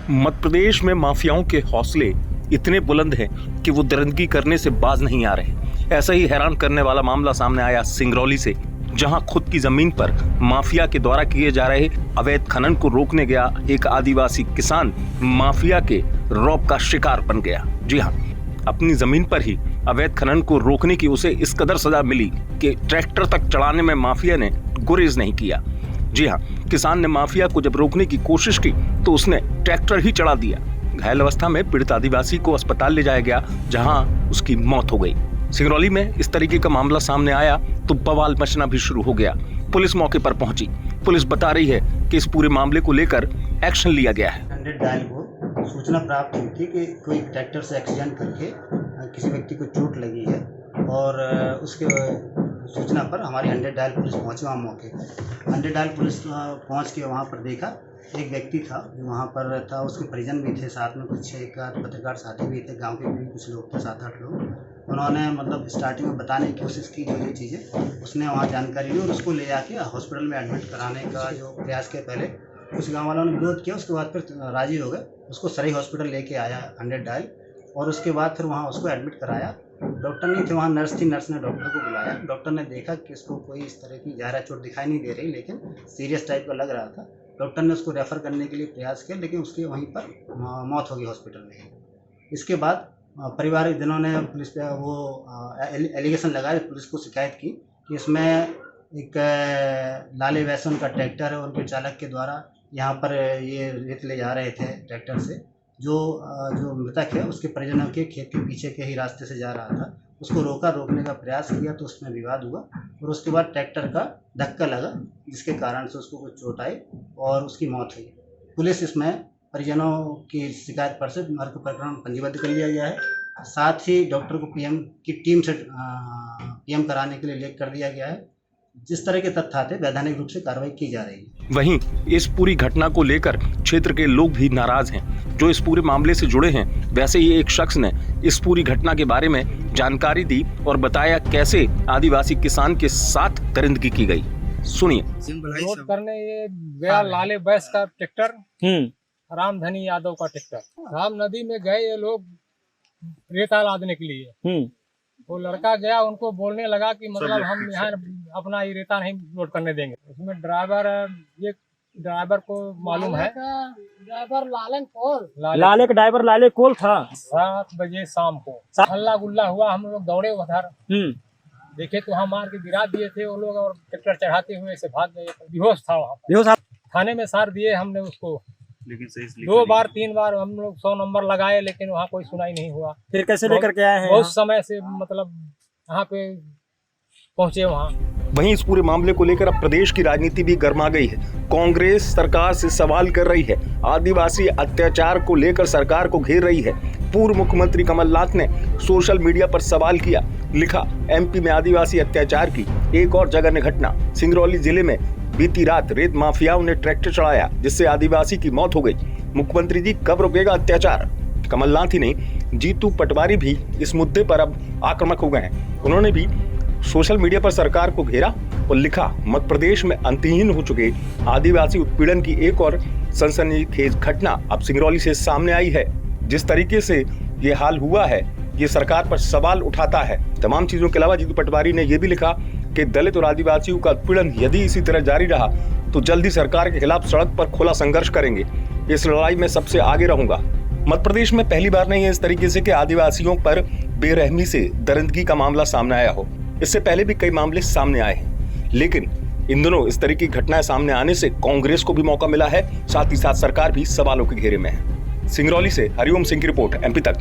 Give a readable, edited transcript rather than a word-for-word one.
मध्य प्रदेश में माफियाओं के हौसले इतने बुलंद हैं कि वो दरिंदगी करने से बाज नहीं आ रहे। ऐसा ही हैरान करने वाला मामला सामने आया सिंगरौली से, जहां खुद की जमीन पर माफिया के द्वारा किए जा रहे अवैध खनन को रोकने गया एक आदिवासी किसान माफिया के रौब का शिकार बन गया। जी हाँ, अपनी जमीन पर ही अवैध खनन को रोकने की उसे इस कदर सजा मिली कि ट्रैक्टर तक चढ़ाने में माफिया ने गुरेज नहीं किया। जी हाँ, किसान ने माफिया को जब रोकने की कोशिश की तो उसने ट्रैक्टर ही चढ़ा दिया। घायल अवस्था में पीड़ित आदिवासी को अस्पताल ले जाया गया, जहां उसकी मौत हो गई। सिंगरौली में इस तरीके का मामला सामने आया तो बवाल मचना भी शुरू हो गया। पुलिस मौके पर पहुंची। पुलिस बता रही है कि इस पूरे मामले को लेकर एक्शन लिया गया है। 100 डायल को सूचना प्राप्त हुई थी कि कोई ट्रैक्टर से एक्सीडेंट करके किसी व्यक्ति को चोट लगी है, और उसके सूचना पर हमारी 100 डायल पुलिस पहुंची वहाँ मौके पर। 100 डायल पुलिस पहुंच के वहाँ पर देखा, एक व्यक्ति था जो वहाँ पर था, उसके परिजन भी थे साथ में, कुछ एक पत्रकार साथी भी थे, गांव के भी कुछ लोग थे, 7-8 लोग। उन्होंने मतलब स्टार्टिंग में बताने की कोशिश की जो ये चीज़ें, उसने वहाँ जानकारी ली और उसको ले जाके हॉस्पिटल में एडमिट कराने का जो प्रयास किया। पहले कुछ गाँव वालों ने विरोध किया, उसके बाद फिर राजी हो गए, उसको सही हॉस्पिटल लेके आया 100 डायल, और उसके बाद फिर वहाँ उसको एडमिट कराया। डॉक्टर नहीं थे वहाँ, नर्स थी, नर्स ने डॉक्टर को बुलाया। डॉक्टर ने देखा कि इसको कोई इस तरह की ज़्यादा चोट दिखाई नहीं दे रही, लेकिन सीरियस टाइप का लग रहा था। डॉक्टर ने उसको रेफ़र करने के लिए प्रयास किया, लेकिन उसकी वहीं पर मौत हो गई हॉस्पिटल में। इसके बाद परिवारिक जनों ने पुलिस पे वो एलिगेशन लगाए, पुलिस को शिकायत की कि इसमें एक लाले वैसन का ट्रैक्टर है, उनके चालक के द्वारा यहाँ पर ये रेत ले जा रहे थे ट्रैक्टर से। जो मृतक है उसके परिजनों के खेत के पीछे के ही रास्ते से जा रहा था, उसको रोकने का प्रयास किया तो उसमें विवाद हुआ, और उसके बाद ट्रैक्टर का धक्का लगा, जिसके कारण से उसको कुछ चोट आई और उसकी मौत हुई। पुलिस इसमें परिजनों की शिकायत पर से मृत्यु प्रकरण पंजीबद्ध कर लिया गया है। साथ ही डॉक्टर को पीएम की टीम से पीएम कराने के लिए लेख कर दिया गया है। जिस तरह के तथ्य आते वैधानिक रूप से कार्रवाई की जा रही है। वहीं इस पूरी घटना को लेकर क्षेत्र के लोग भी नाराज हैं। जो इस पूरे मामले से जुड़े हैं, वैसे ही एक शख्स ने इस पूरी घटना के बारे में जानकारी दी और बताया कैसे आदिवासी किसान के साथ दरिंदगी की गई। सुनिए। विरोध करने ये गया लाले बैस का ट्रैक्टर, रामधनी यादव का ट्रैक्टर। राम नदी में गए ये लोग रेता लादने के लिए। वो लड़का गया, उनको बोलने लगा कि मतलब हम यहाँ अपना ये रेता नहीं लोड करने देंगे। उसमें ड्राइवर को मालूम है, ड्राइवर लाले का ड्राइवर लाले कोल था। 7 बजे शाम को हल्ला गुल्ला हुआ, हम लोग दौड़े उधर, देखे तो वहाँ मार के गिरा दिए थे वो लोग, और ट्रैक्टर चढ़ाते हुए से भाग गए। बेहोश था वहाँ। थाने में सार दिए हमने उसको, लेकिन 2 बार 3 बार हम लोग 100 नंबर लगाए, लेकिन वहाँ कोई सुनाई नहीं हुआ। फिर कैसे लेकर के आए हैं? बहुत समय से मतलब यहाँ पे पहुँचे वहाँ। वहीं इस पूरे मामले को लेकर अब प्रदेश की राजनीति भी गर्मा गई है। कांग्रेस सरकार से सवाल कर रही है, आदिवासी अत्याचार को लेकर सरकार को घेर रही है। पूर्व मुख्यमंत्री कमलनाथ ने सोशल मीडिया पर सवाल किया, लिखा, एमपी में आदिवासी अत्याचार की एक और जघन्य घटना। सिंगरौली जिले में बीती रात रेत माफियाओं ने ट्रैक्टर चढ़ाया, जिससे आदिवासी की मौत हो गई। मुख्यमंत्री जी कब रुकेगा अत्याचार? कमलनाथ ही नहीं, जीतू पटवारी भी इस मुद्दे पर अब आक्रामक हो गए हैं। उन्होंने भी सोशल मीडिया पर सरकार को घेरा और लिखा, मध्य प्रदेश में अंतहीन हो चुके आदिवासी उत्पीड़न की एक और सनसनीखेज घटना अब सिंगरौली से सामने आई है। जिस तरीके से ये हाल हुआ है, ये सरकार पर सवाल उठाता है। तमाम चीजों के अलावा जीतू पटवारी ने यह भी लिखा कि दलित और आदिवासियों का उत्पीड़न यदि इसी तरह जारी रहा तो जल्दी सरकार के खिलाफ सड़क पर खुला संघर्ष करेंगे। इस लड़ाई में सबसे आगे रहूंगा। मध्य प्रदेश में पहली बार नहीं है इस तरीके से कि आदिवासियों पर बेरहमी से दरिंदगी का मामला सामने आया हो। इससे पहले भी कई मामले सामने आए हैं, लेकिन इन दिनों इस तरह की घटनाएं सामने आने से कांग्रेस को भी मौका मिला है, साथ ही साथ सरकार भी सवालों के घेरे में है। सिंगरौली से हरिओम सिंह की रिपोर्ट, एमपी तक।